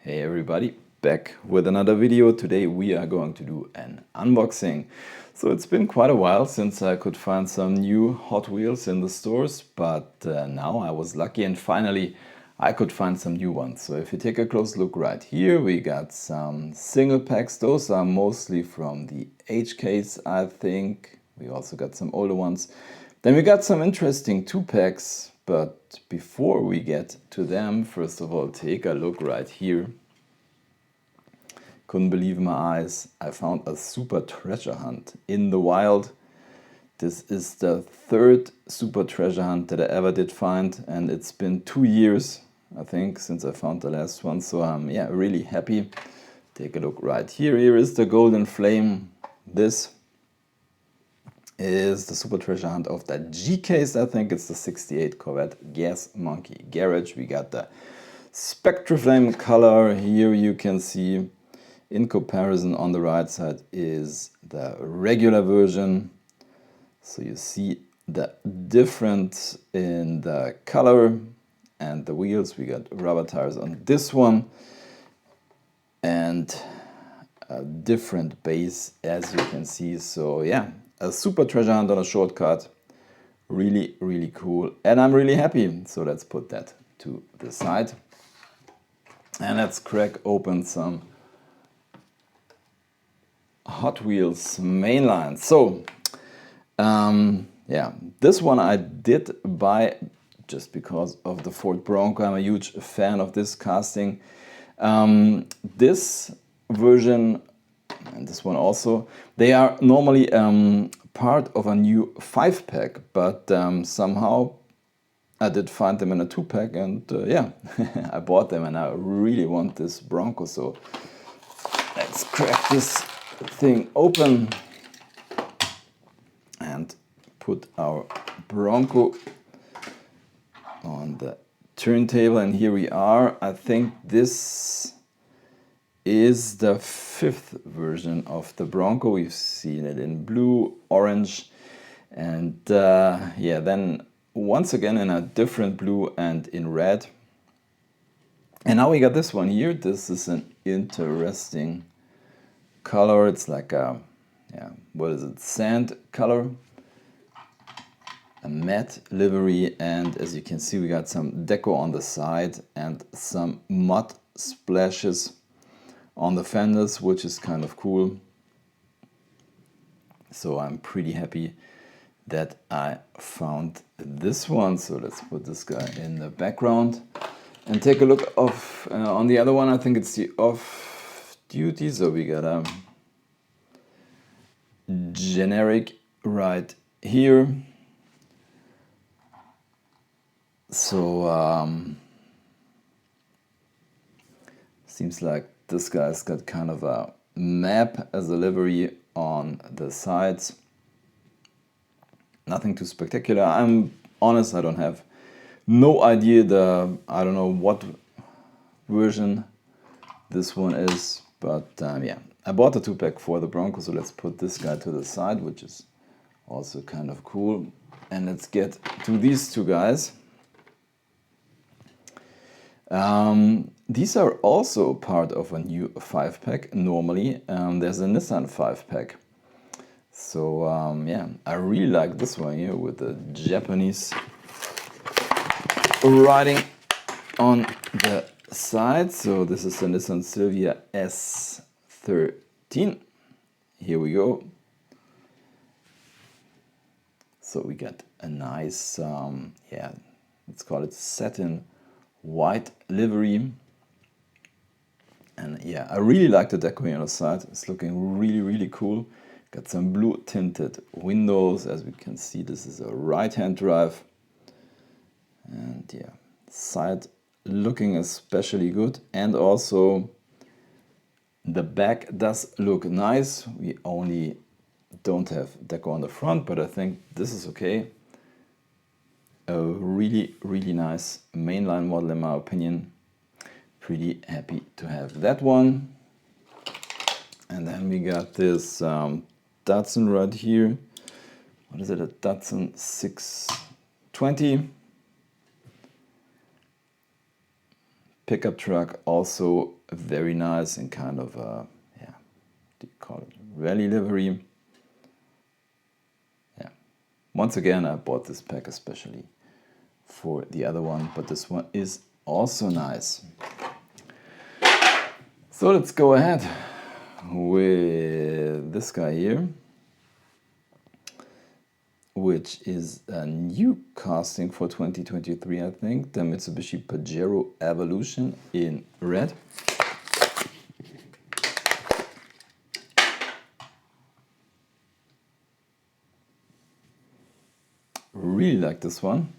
Hey everybody, back with another video. Today we are going to do an unboxing. So it's been quite a while since I could find some new Hot Wheels in the stores, but now I was lucky and finally I could find some new ones. So if you take a close look right here, we got some single packs. Those are mostly from the H case, I think. We also got some older ones. Then we got some interesting 2-packs. But before we get to them, first of all, take a look right here. Couldn't believe my eyes. I found a super treasure hunt in the wild. This is the third super treasure hunt that I ever did find, and it's been 2 years, I think, since I found the last one. So I'm really happy. Take a look right here. Here is the Golden Flame. This is the super treasure hunt of the G case. I think it's the 68 Corvette Gas Monkey Garage. We got the Spectraflame color. Here you can see, in comparison, on the right side is the regular version. So you see the difference in the color and the wheels. We got rubber tires on this one and a different base, as you can see. So yeah, a super treasure hunt on a shortcut. Really, really cool. And I'm really happy. So let's put that to the side. And let's crack open some Hot Wheels mainline. So, yeah, this one I did buy just because of the Ford Bronco. I'm a huge fan of this casting. This version and this one also, they are normally part of a new 5-pack, but somehow I did find them in a 2-pack, and yeah, I bought them and I really want this Bronco. So let's crack this thing open and put our Bronco on the turntable, and here we are. I think this is the 5th version of the Bronco. We've seen it in blue, orange, and yeah, then once again in a different blue and in red. And now we got this one here. This is an interesting color. It's like a, yeah, what is it, sand color, a matte livery, and as you can see, we got some deco on the side and some mud splashes on the fenders, which is kind of cool. So I'm pretty happy that I found this one. So let's put this guy in the background and take a look of on the other one. I think it's the off duty. So we got a generic right here. So seems like this guy's got kind of a map as a livery on the sides. Nothing too spectacular. I'm honest, I don't have no idea I don't know what version this one is, but yeah, I bought the 2-pack for the Bronco, so let's put this guy to the side, which is also kind of cool. And let's get to these two guys. These are also part of a new 5-pack. Normally, there's a Nissan 5-pack. So yeah, I really like this one here with the Japanese writing on the side. So this is the Nissan Silvia S13. Here we go. So we got a nice, yeah, let's call it satin white livery. And yeah, I really like the deco on the side. It's looking really, really cool. Got some blue tinted windows. As we can see, this is a right-hand drive. And yeah, side looking especially good. And also the back does look nice. We only don't have deco on the front, but I think this is okay. A really, really nice mainline model in my opinion. Pretty happy to have that one. And then we got this Datsun right here. What is it? A Datsun 620. Pickup truck, also very nice in kind of a, yeah, do you call it rally livery? Yeah. Once again, I bought this pack especially for the other one, but this one is also nice. So let's go ahead with this guy here, which is a new casting for 2023, I think, the Mitsubishi Pajero Evolution in red. Really like this one.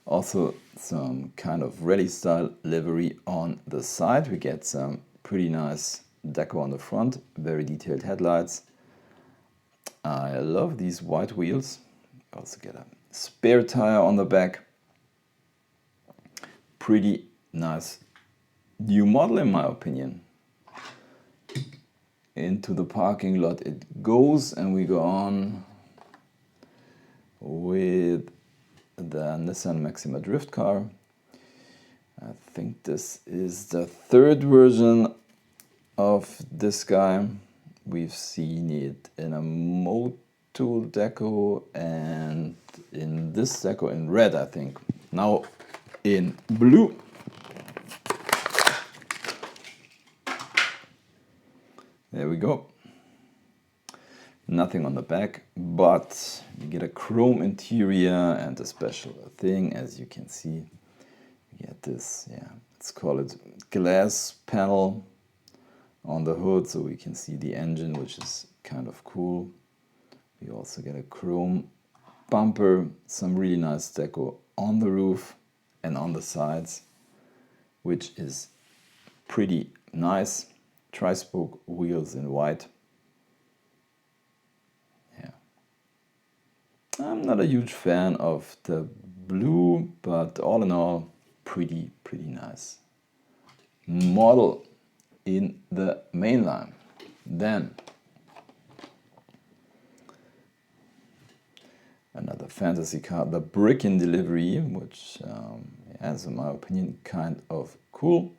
Also some kind of rally style livery on the side. We get some pretty nice deco on the front, very detailed headlights. I love these white wheels. Also get a spare tire on the back. Pretty nice new model in my opinion. Into the parking lot it goes, and we go on with the Nissan Maxima drift car. I think this is the third version of this guy. We've seen it in a Motul deco and in this deco in red, I think. Now in blue. There we go. Nothing on the back, but you get a chrome interior and a special thing, as you can see. You get this, yeah, let's call it glass panel on the hood, so we can see the engine, which is kind of cool. We also get a chrome bumper, some really nice deco on the roof and on the sides, which is pretty nice. Tri-spoke wheels in white. Yeah. I'm not a huge fan of the blue, but all in all, pretty nice model in the mainline. Then another fantasy car, the Brickin Delivery, which is, in my opinion, kind of cool.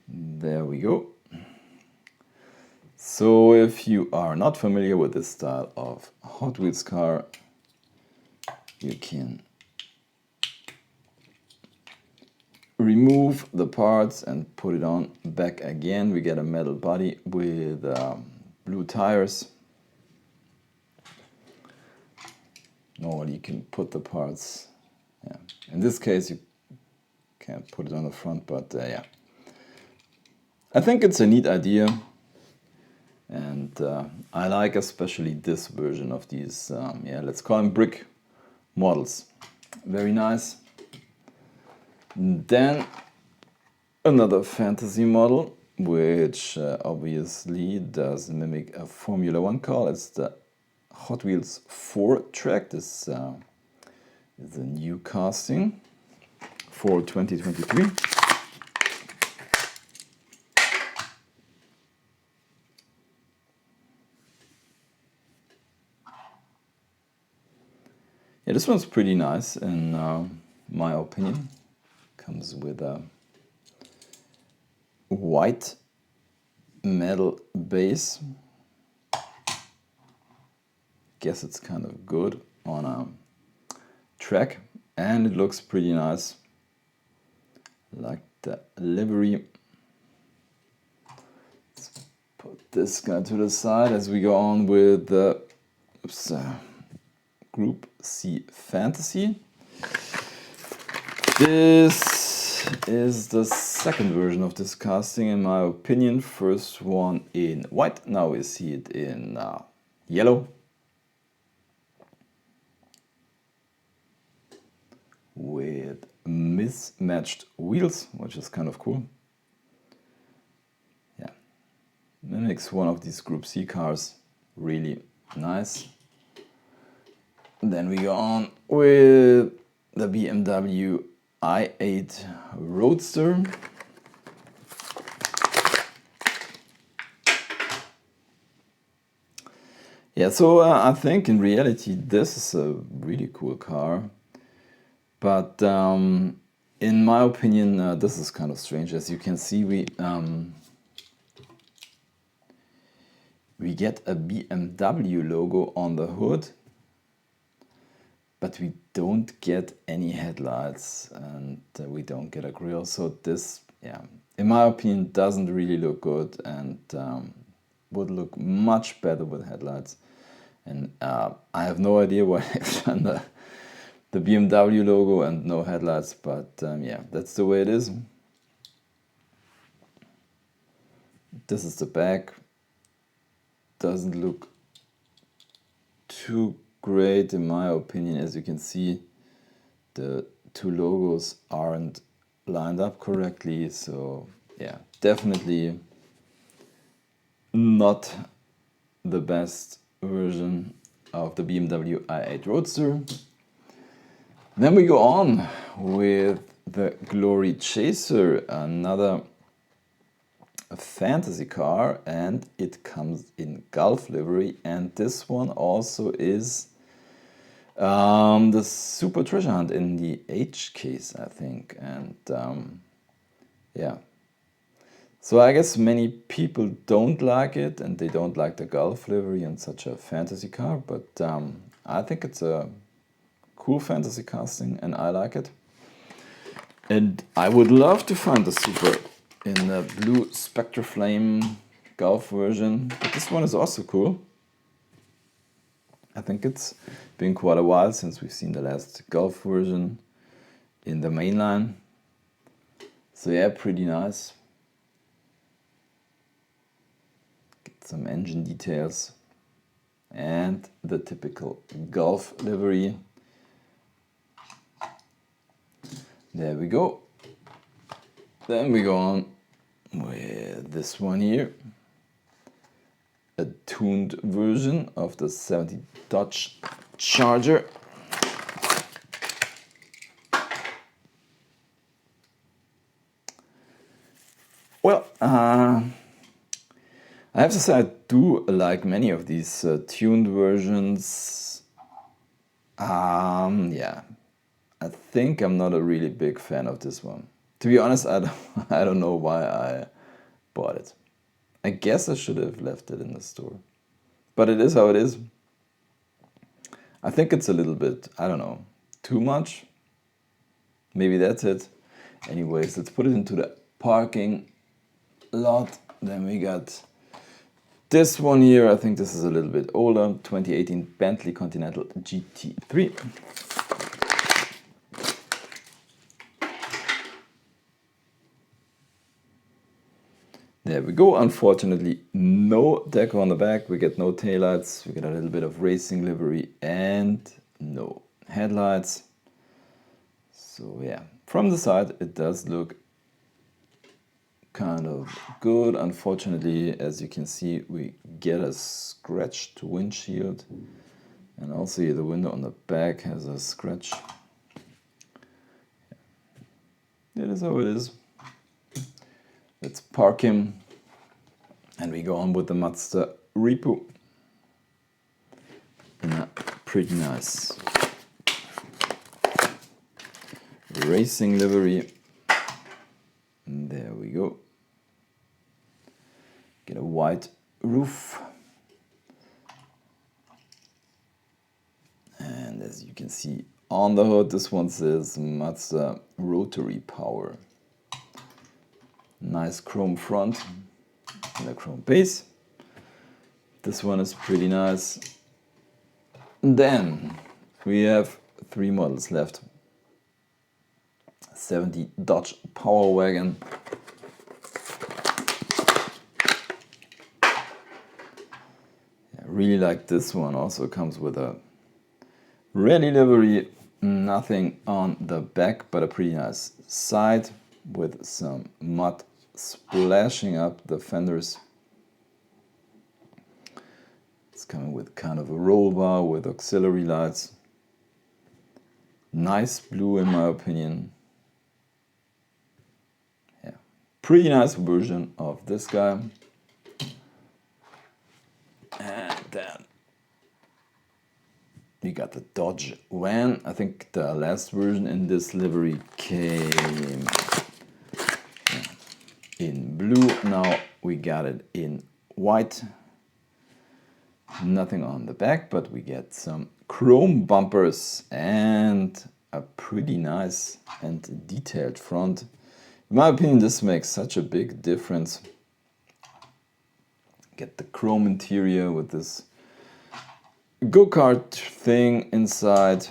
There we go. So if you are not familiar with this style of Hot Wheels car, you can remove the parts and put it on back again. We get a metal body with blue tires. Normally you can put the parts, yeah. In this case you can't put it on the front, but yeah. I think it's a neat idea, and I like especially this version of these, yeah, let's call them brick models. Very nice. Then another fantasy model, which obviously does mimic a Formula One car. It's the Hot Wheels 4-Trac. This is a new casting for 2023. Yeah, this one's pretty nice in my opinion. Comes with a white metal base. Guess it's kind of good on a track, and it looks pretty nice. Like the livery. Let's put this guy to the side as we go on with the Group C Fantasy. This is the second version of this casting in my opinion. First one in white, now we see it in yellow. With mismatched wheels, which is kind of cool. Yeah, mimics one of these Group C cars, really nice. And then we go on with the BMW i8 Roadster. Yeah, so I think in reality this is a really cool car, but in my opinion this is kind of strange. As you can see, we get a BMW logo on the hood, but we don't get any headlights and we don't get a grille. So this, yeah, in my opinion, doesn't really look good and would look much better with headlights. And I have no idea why they've done the BMW logo and no headlights, but yeah, that's the way it is. This is the back. Doesn't look too great in my opinion. As you can see, the two logos aren't lined up correctly, so yeah, definitely not the best version of the BMW i8 Roadster. Then we go on with the Glory Chaser, another fantasy car, and it comes in Gulf livery, and this one also is the Super Treasure Hunt in the H case, I think. And yeah, so I guess many people don't like it, and they don't like the Gulf livery in such a fantasy car, but I think it's a cool fantasy casting and I like it. And I would love to find the Super in the blue Spectre Flame Gulf version, but this one is also cool. I think it's been quite a while since we've seen the last Gulf version in the mainline. So yeah, pretty nice. Get some engine details and the typical Gulf livery. There we go. Then we go on with this one here. A tuned version of the 70 Dodge Charger. Well, I have to say I do like many of these tuned versions. Yeah, I think I'm not a really big fan of this one. To be honest, I don't know why I bought it. I guess I should have left it in the store. But it is how it is. I think it's a little bit, I don't know, too much. Maybe that's it. Anyways, let's put it into the parking lot. Then we got this one here. I think this is a little bit older. 2018 Bentley Continental GT3. There we go. Unfortunately, no deco on the back. We get no taillights. We get a little bit of racing livery and no headlights. So yeah, from the side it does look kind of good. Unfortunately, as you can see, we get a scratched windshield, and also here the window on the back has a scratch. It is how it is. Let's park him and we go on with the Mazda Repu in a pretty nice racing livery. And there we go. Get a white roof. And as you can see on the hood, this one says Mazda Rotary Power. Nice chrome front and a chrome base. This one is pretty nice. And then we have 3 models left. 70 Dodge Power Wagon. I really like this one. Also comes with a rally livery. Nothing on the back, but a pretty nice side with some mud splashing up the fenders. It's coming with kind of a roll bar with auxiliary lights. Nice blue in my opinion. Yeah, pretty nice version of this guy. And then We got the Dodge van. I think the last version in this livery came in blue. Now we got it in white. Nothing on the back, but we get some chrome bumpers and a pretty nice and detailed front. In my opinion, this makes such a big difference. Get the chrome interior with this go-kart thing inside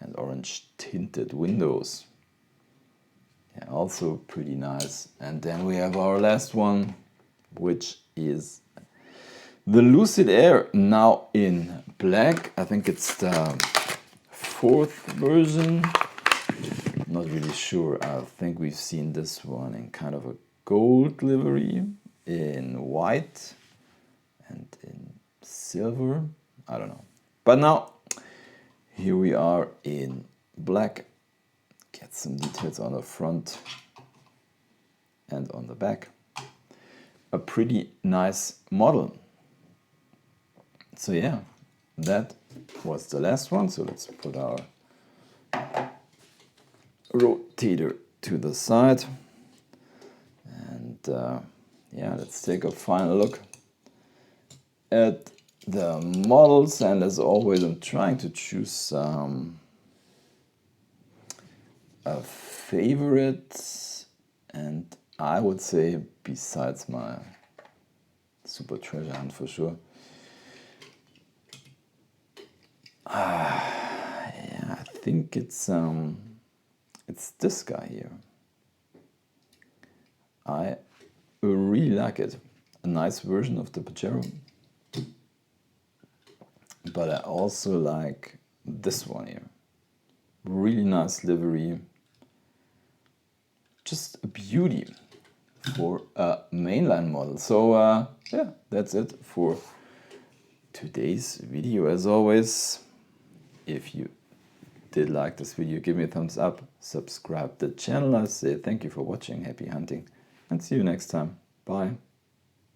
and orange tinted windows. Yeah, also pretty nice. And then we have our last one, which is the Lucid Air, now in black. I think it's the 4th version. Not really sure. I think we've seen this one in kind of a gold livery, in white, and in silver. I don't know. But now, here we are in black. Get some details on the front and on the back. A pretty nice model. So yeah, that was the last one. So let's put our rotator to the side. And yeah, let's take a final look at the models. And as always, I'm trying to choose a favorite. And I would say, besides my super treasure hunt for sure, yeah, I think it's this guy here. I really like it. A nice version of the Pajero. But I also like this one here. Really nice livery. Just a beauty for a mainline model. So yeah, that's it for today's video. As always, if you did like this video, give me a thumbs up, subscribe the channel. I say thank you for watching, happy hunting, and see you next time. Bye.